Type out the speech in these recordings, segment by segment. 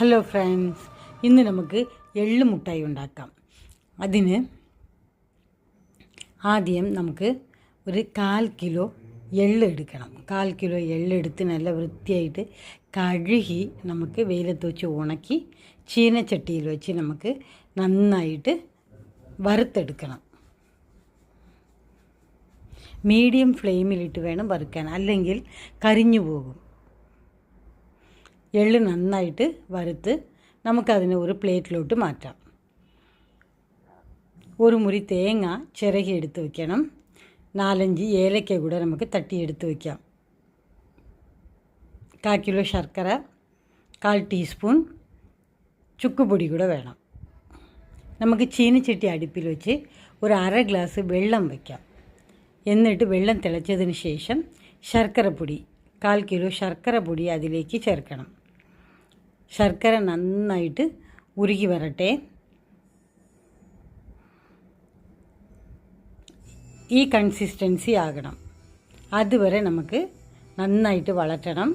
Hello friends, ഇന്ന് നമുക്ക് എള്ള് മുട്ടായി ഉണ്ടാക്കാം. അതിന് ആദ്യം നമുക്ക് ഒരു 1/4 കിലോ എള്ള് എടുക്കണം. 1/4 കിലോ എള്ളെടുത്ത് നല്ല വൃത്തിയായിട്ട് കഴുകി നമുക്ക് വെയിലത്ത് വെച്ച് ഉണക്കി ചീനച്ചട്ടിയിൽ വെച്ച് നമുക്ക് നന്നായിട്ട് വറുത്തെടുക്കണം. മീഡിയം ഫ്ലെയിമിലിട്ട് വേണം വറുക്കാൻ, അല്ലെങ്കിൽ കരിഞ്ഞു പോകും. എള്ള് നന്നായിട്ട് വറുത്ത് നമുക്കതിനെ ഒരു പ്ലേറ്റിലോട്ട് മാറ്റാം. ഒരു മുറി തേങ്ങ ചിരകി എടുത്ത് വയ്ക്കണം. 4-5 ഏലക്ക കൂടെ നമുക്ക് തട്ടിയെടുത്ത് വയ്ക്കാം. 1/4 കിലോ ശർക്കര, 1/4 ടീസ്പൂൺ ചുക്കുപൊടി കൂടെ വേണം. നമുക്ക് ചീനിച്ചട്ടി അടുപ്പിൽ വെച്ച് ഒരു 1/2 ഗ്ലാസ് വെള്ളം വയ്ക്കാം. എന്നിട്ട് വെള്ളം തിളച്ചതിന് ശേഷം ശർക്കരപ്പൊടി 1/4 കിലോ ശർക്കര പൊടി അതിലേക്ക് ചേർക്കണം. ശർക്കര നന്നായിട്ട് ഉരുകി വരട്ടെ. ഈ കൺസിസ്റ്റൻസി ആകണം. അതുവരെ നമുക്ക് നന്നായിട്ട് വഴറ്റണം.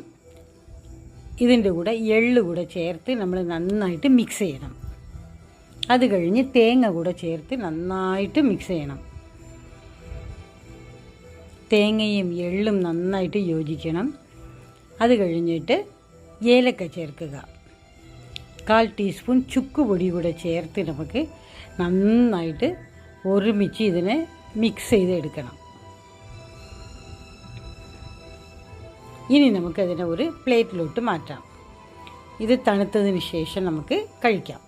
ഇതിൻ്റെ കൂടെ എള്ള് കൂടെ ചേർത്ത് നമ്മൾ നന്നായിട്ട് മിക്സ് ചെയ്യണം. അത് കഴിഞ്ഞ് തേങ്ങ കൂടെ ചേർത്ത് നന്നായിട്ട് മിക്സ് ചെയ്യണം. തേങ്ങയും എള്ളും നന്നായിട്ട് യോജിക്കണം. അത് കഴിഞ്ഞിട്ട് ഏലക്ക ചേർക്കുക. 1/4 ടീസ്പൂൺ ചുക്കുപൊടി കൂടെ ചേർത്ത് നമുക്ക് നന്നായിട്ട് ഒരുമിച്ച് ഇതിനെ മിക്സ് ചെയ്തെടുക്കണം. ഇനി നമുക്കതിനെ ഒരു പ്ലേറ്റിലോട്ട് മാറ്റാം. ഇത് തണുത്തതിന് ശേഷം നമുക്ക് കഴിക്കാം.